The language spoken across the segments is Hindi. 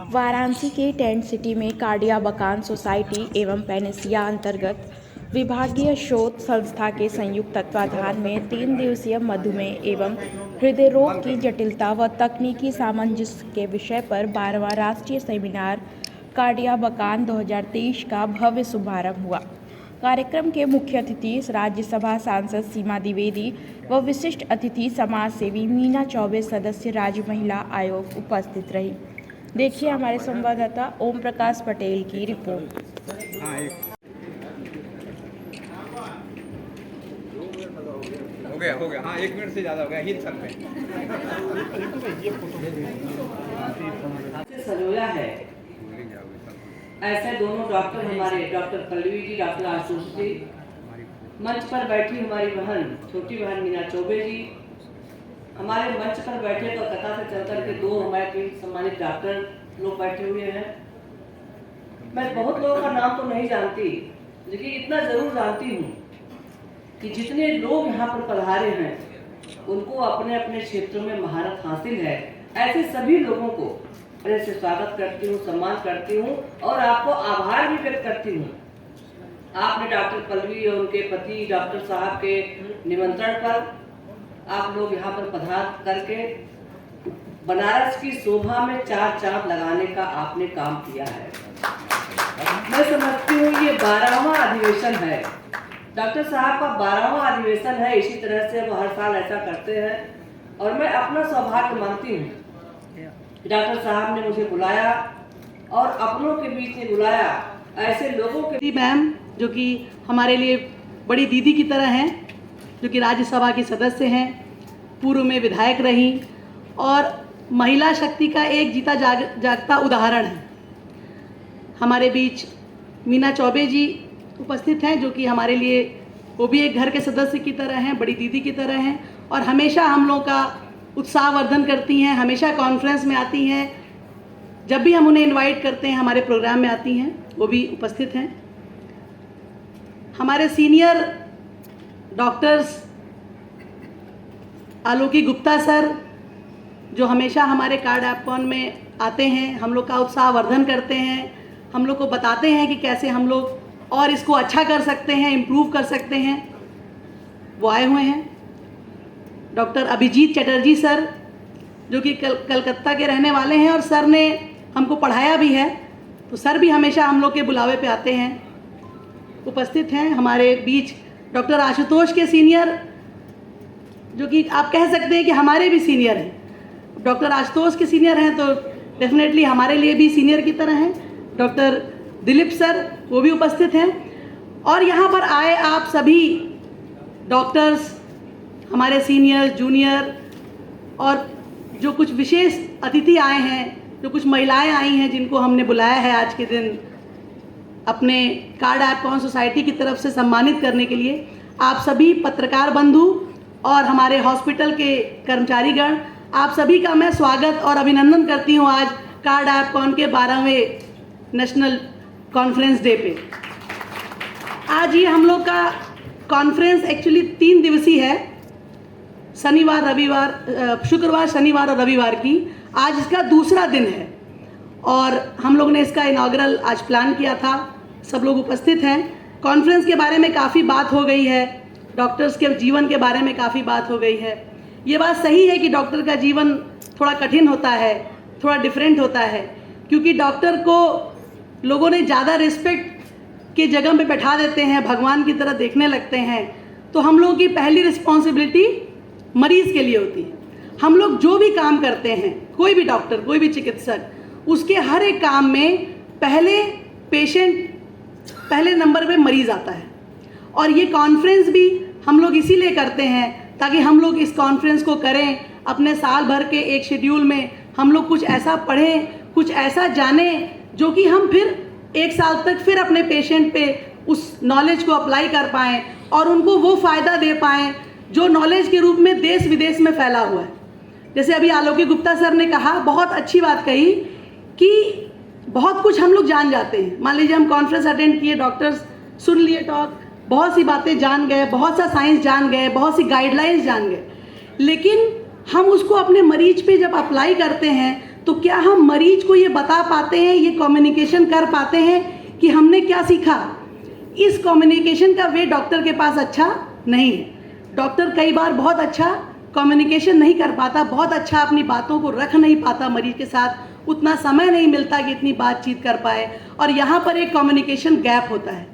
वाराणसी के टेंट सिटी में कार्डियाबकान सोसाइटी एवं पैनेसिया अंतर्गत विभागीय शोध संस्था के संयुक्त तत्वाधान में 3 दिवसीय मधुमेह एवं हृदय रोग की जटिलता व तकनीकी सामंजस्य के विषय पर 12वां राष्ट्रीय सेमिनार कार्डियाबकान 2023 का भव्य शुभारंभ हुआ। कार्यक्रम के मुख्य अतिथि राज्यसभा सांसद सीमा द्विवेदी व विशिष्ट अतिथि समाज सेवी मीना चौबे सदस्य राज्य महिला आयोग उपस्थित रही। देखिए हमारे संवाददाता ओम प्रकाश पटेल की रिपोर्ट। हो गया हाँ 1 मिनट से ज़्यादा हो गया हिट सर में सजोया है। ऐसे दोनों डॉक्टर हमारे डॉक्टर पल्लवी जी, डॉक्टर आशुष जी, मंच पर बैठी हमारी बहन छोटी बहन मीना चौबे जी, हमारे मंच पर बैठे कोलकाता से चलकर के 2 हमारे सम्मानित डॉक्टर लोग बैठे हुए हैं। मैं बहुत लोगों का नाम तो नहीं जानती, लेकिन इतना जरूर जानती हूँ कि जितने लोग यहाँ पर पधारे हैं उनको अपने अपने क्षेत्रों में महारत हासिल है। ऐसे सभी लोगों को प्रेम से स्वागत करती हूँ, सम्मान करती हूँ और आपको आभार भी व्यक्त करती हूँ। आपने डॉक्टर पल्लवी और उनके पति डॉक्टर साहब के निमंत्रण पर आप लोग यहाँ पर पधार करके बनारस की शोभा में 4 चांद लगाने का आपने काम किया है। मैं समझती हूँ ये 12वां अधिवेशन है, डॉक्टर साहब का 12वां अधिवेशन है। इसी तरह से वो हर साल ऐसा करते हैं और मैं अपना सौभाग्य मानती हूँ। डॉक्टर साहब ने मुझे बुलाया और अपनों के बीच में बुलाया, ऐसे लोगों के मैम जो कि हमारे लिए बड़ी दीदी की तरह हैं, जो कि राज्यसभा की सदस्य हैं, पूर्व में विधायक रहीं और महिला शक्ति का एक जीता जागता उदाहरण है। हमारे बीच मीना चौबे जी उपस्थित हैं, जो कि हमारे लिए वो भी एक घर के सदस्य की तरह हैं, बड़ी दीदी की तरह हैं और हमेशा हम लोग का उत्साहवर्धन करती हैं, हमेशा कॉन्फ्रेंस में आती हैं। जब भी हम उन्हें इनवाइट करते हैं हमारे प्रोग्राम में आती हैं, वो भी उपस्थित हैं। हमारे सीनियर डॉक्टर्स आलोकी गुप्ता सर, जो हमेशा हमारे कार्डियाबकान में आते हैं, हम लोग का उत्साहवर्धन करते हैं, हम लोग को बताते हैं कि कैसे हम लोग और इसको अच्छा कर सकते हैं, इम्प्रूव कर सकते हैं, वो आए हुए हैं। डॉक्टर अभिजीत चटर्जी सर, जो कि कलकत्ता के रहने वाले हैं और सर ने हमको पढ़ाया भी है, तो सर भी हमेशा हम लोग के बुलावे पे आते हैं, उपस्थित हैं। हमारे बीच डॉक्टर आशुतोष के सीनियर, जो कि आप कह सकते हैं कि हमारे भी सीनियर हैं। डॉक्टर आशुतोष के सीनियर हैं तो डेफिनेटली हमारे लिए भी सीनियर की तरह हैं। डॉक्टर दिलीप सर, वो भी उपस्थित हैं। और यहाँ पर आए आप सभी डॉक्टर्स, हमारे सीनियर, जूनियर और जो कुछ विशेष अतिथि आए हैं, जो कुछ महिलाएं आई हैं जिनको हमने बुलाया है आज के दिन अपने कार्डियाबकान सोसाइटी की तरफ से सम्मानित करने के लिए, आप सभी पत्रकार बंधु और हमारे हॉस्पिटल के कर्मचारीगण, आप सभी का मैं स्वागत और अभिनंदन करती हूँ आज कार्डियाबकान के 12वें नेशनल कॉन्फ्रेंस डे पे। आज ये हम लोग का कॉन्फ्रेंस एक्चुअली 3 दिवसीय है, शनिवार रविवार, शुक्रवार शनिवार और रविवार की। आज इसका दूसरा दिन है और हम लोग ने इसका इनॉग्रल आज प्लान किया था। सब लोग उपस्थित हैं। कॉन्फ्रेंस के बारे में काफ़ी बात हो गई है, डॉक्टर्स के जीवन के बारे में काफ़ी बात हो गई है। ये बात सही है कि डॉक्टर का जीवन थोड़ा कठिन होता है, थोड़ा डिफरेंट होता है, क्योंकि डॉक्टर को लोगों ने ज़्यादा रिस्पेक्ट के जगह पे बैठा देते हैं, भगवान की तरह देखने लगते हैं। तो हम लोगों की पहली रिस्पॉन्सिबिलिटी मरीज़ के लिए होती है। हम लोग जो भी काम करते हैं, कोई भी डॉक्टर, कोई भी चिकित्सक, उसके हर एक काम में पहले पेशेंट, पहले नंबर पे मरीज़ आता है। और ये कॉन्फ्रेंस भी हम लोग इसीलिए करते हैं ताकि हम लोग इस कॉन्फ्रेंस को करें, अपने साल भर के एक शेड्यूल में हम लोग कुछ ऐसा पढ़ें, कुछ ऐसा जानें जो कि हम फिर 1 साल तक फिर अपने पेशेंट पे उस नॉलेज को अप्लाई कर पाएँ और उनको वो फ़ायदा दे पाएँ जो नॉलेज के रूप में देश विदेश में फैला हुआ है। जैसे अभी आलोकी गुप्ता सर ने कहा, बहुत अच्छी बात कही कि बहुत कुछ हम लोग जान जाते हैं। मान लीजिए हम कॉन्फ्रेंस अटेंड किए, डॉक्टर्स सुन लिए टॉक, बहुत सी बातें जान गए, बहुत सा साइंस जान गए, बहुत सी गाइडलाइंस जान गए, लेकिन हम उसको अपने मरीज पे जब अप्लाई करते हैं तो क्या हम मरीज को ये बता पाते हैं, ये कम्युनिकेशन कर पाते हैं कि हमने क्या सीखा? इस कम्युनिकेशन का वे डॉक्टर के पास अच्छा नहीं है। डॉक्टर कई बार बहुत अच्छा कम्युनिकेशन नहीं कर पाता, बहुत अच्छा अपनी बातों को रख नहीं पाता मरीज के साथ, उतना समय नहीं मिलता कि इतनी बातचीत कर पाए, और यहाँ पर एक कम्युनिकेशन गैप होता है।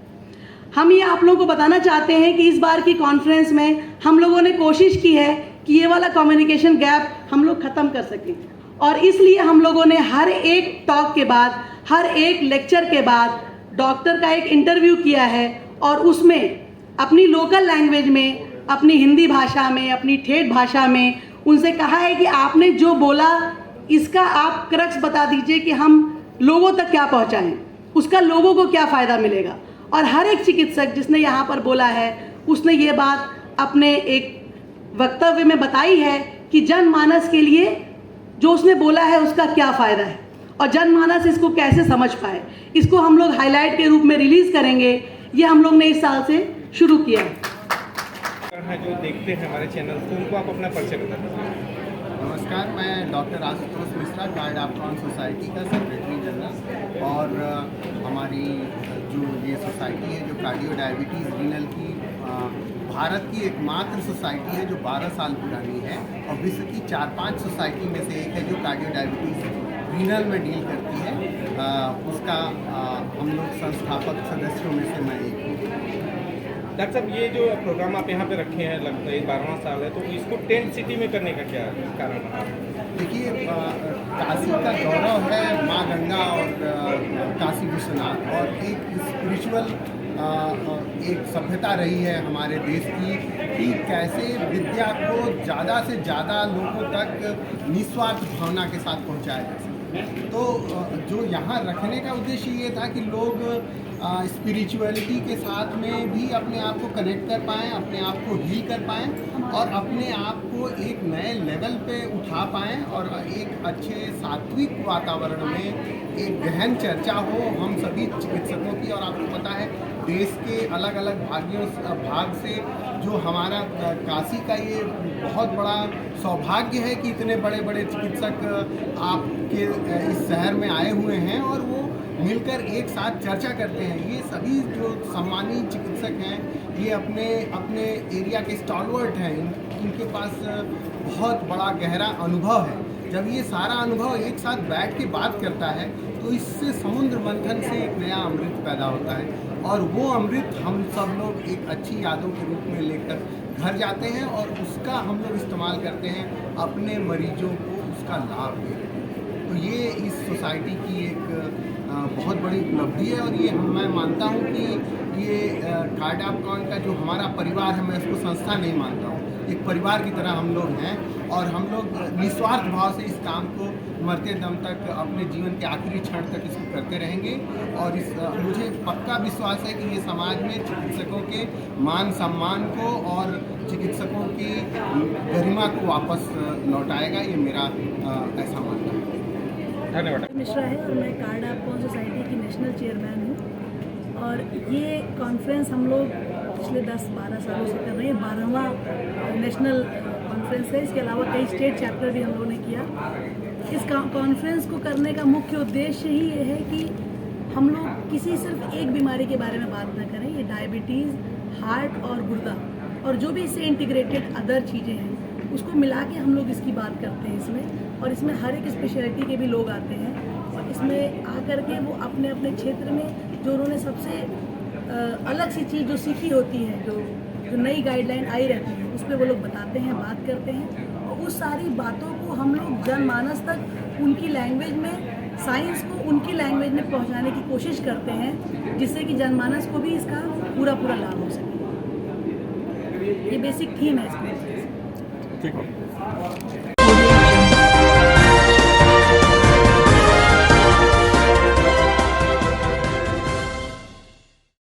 हम ये आप लोगों को बताना चाहते हैं कि इस बार की कॉन्फ्रेंस में हम लोगों ने कोशिश की है कि ये वाला कम्युनिकेशन गैप हम लोग ख़त्म कर सकें, और इसलिए हम लोगों ने हर एक टॉक के बाद, हर एक लेक्चर के बाद डॉक्टर का एक इंटरव्यू किया है, और उसमें अपनी लोकल लैंग्वेज में, अपनी हिंदी भाषा में, अपनी ठेठ भाषा में उनसे कहा है कि आपने जो बोला इसका आप क्रक्स बता दीजिए कि हम लोगों तक क्या पहुंचाएं, उसका लोगों को क्या फ़ायदा मिलेगा। और हर एक चिकित्सक जिसने यहाँ पर बोला है उसने ये बात अपने एक वक्तव्य में बताई है कि जनमानस के लिए जो उसने बोला है उसका क्या फ़ायदा है और जनमानस इसको कैसे समझ पाए। इसको हम लोग हाईलाइट के रूप में रिलीज़ करेंगे। ये हम लोग ने इस साल से शुरू किया है। जो देखते हैं हमारे चैनल को, उनको आप अपना परिचय बता दीजिए। नमस्कार, मैं doctor Ashutosh Mishra, cardiology society का सेक्रेटरी जनरल, और हमारी जो ये सोसाइटी है जो कार्डियो डायबिटीज़ रीनल की भारत की एकमात्र सोसाइटी है जो 12 साल पुरानी है, और विश्व की 4-5 सोसाइटी में से एक है जो कार्डियो डायबिटीज़ रीनल में डील करती है। उसका हम लोग संस्थापक सदस्यों में से मैं एक हूँ। डॉक्टर साहब, ये जो प्रोग्राम आप यहाँ पे रखे हैं, लगभग 12वां साल है, तो इसको टेंट सिटी में करने का क्या कारण रहा? देखिए, काशी का गौरव है माँ गंगा और काशी विश्वनाथ, और एक स्पिरिचुअल एक सभ्यता रही है हमारे देश की कि कैसे विद्या को ज़्यादा से ज़्यादा लोगों तक निस्वार्थ भावना के साथ पहुँचाया जा सके। तो जो यहाँ रखने का उद्देश्य ये था कि लोग स्पिरिचुअलिटी के साथ में भी अपने आप को कनेक्ट कर पाएँ, अपने आप को हील कर पाएँ, और अपने आप को एक नए लेवल पे उठा पाएँ, और एक अच्छे सात्विक वातावरण में एक गहन चर्चा हो हम सभी चिकित्सकों की। और आपको पता है देश के अलग अलग भाग से जो हमारा काशी का ये बहुत बड़ा सौभाग्य है कि इतने बड़े बड़े चिकित्सक आपके इस शहर में आए हुए हैं, और वो मिलकर एक साथ चर्चा करते हैं। ये सभी जो सम्मानित चिकित्सक हैं, ये अपने अपने एरिया के स्टॉलवर्ट हैं, इनके पास बहुत बड़ा गहरा अनुभव है। जब ये सारा अनुभव एक साथ बैठ के बात करता है तो इससे समुद्र मंथन से एक नया अमृत पैदा होता है, और वो अमृत हम सब लोग एक अच्छी यादों के रूप में लेकर घर जाते हैं, और उसका हम लोग इस्तेमाल करते हैं अपने मरीजों को उसका लाभ देने। तो ये इस सोसाइटी की एक बहुत बड़ी उपलब्धि है, और ये मैं मानता हूँ कि ये कार्डियोलॉजी का जो हमारा परिवार है, मैं इसको संस्था नहीं मानता हूँ, एक परिवार की तरह हम लोग हैं, और हम लोग निस्वार्थ भाव से इस काम को मरते दम तक, अपने जीवन के आखिरी क्षण तक इसको करते रहेंगे। और मुझे पक्का विश्वास है कि ये समाज में चिकित्सकों के मान सम्मान को और चिकित्सकों की गरिमा को वापस लौटाएगा, ये मेरा ऐसा मानना है। धन्यवाद। मिश्रा है और मैं कार्डियोलॉजी सोसाइटी की नेशनल चेयरमैन हूँ, और ये कॉन्फ्रेंस हम लोग पिछले 10-12 सालों से कर रहे हैं। 12वां नेशनल कॉन्फ्रेंस है। इसके अलावा कई स्टेट चैप्टर भी हम लोगों ने किया। इस कॉन्फ्रेंस को करने का मुख्य उद्देश्य ही ये है कि हम लोग किसी सिर्फ एक बीमारी के बारे में बात ना करें। ये डायबिटीज़, हार्ट और गुर्दा, और जो भी इससे इंटीग्रेटेड अदर चीज़ें हैं, उसको मिला के हम लोग इसकी बात करते हैं इसमें। और इसमें हर एक स्पेशलिटी के भी लोग आते हैं, और इसमें आकर के वो अपने अपने क्षेत्र में जो उन्होंने सबसे अलग सी चीज़ जो सीखी होती है, जो नई गाइडलाइन आई रहती है, उस पर वो लोग बताते हैं, बात करते हैं, और उस सारी बातों को हम लोग जनमानस तक उनकी लैंग्वेज में, साइंस को उनकी लैंग्वेज में पहुंचाने की कोशिश करते हैं, जिससे कि जनमानस को भी इसका पूरा लाभ हो सके। ये बेसिक थीम है इसमें। ठीक है।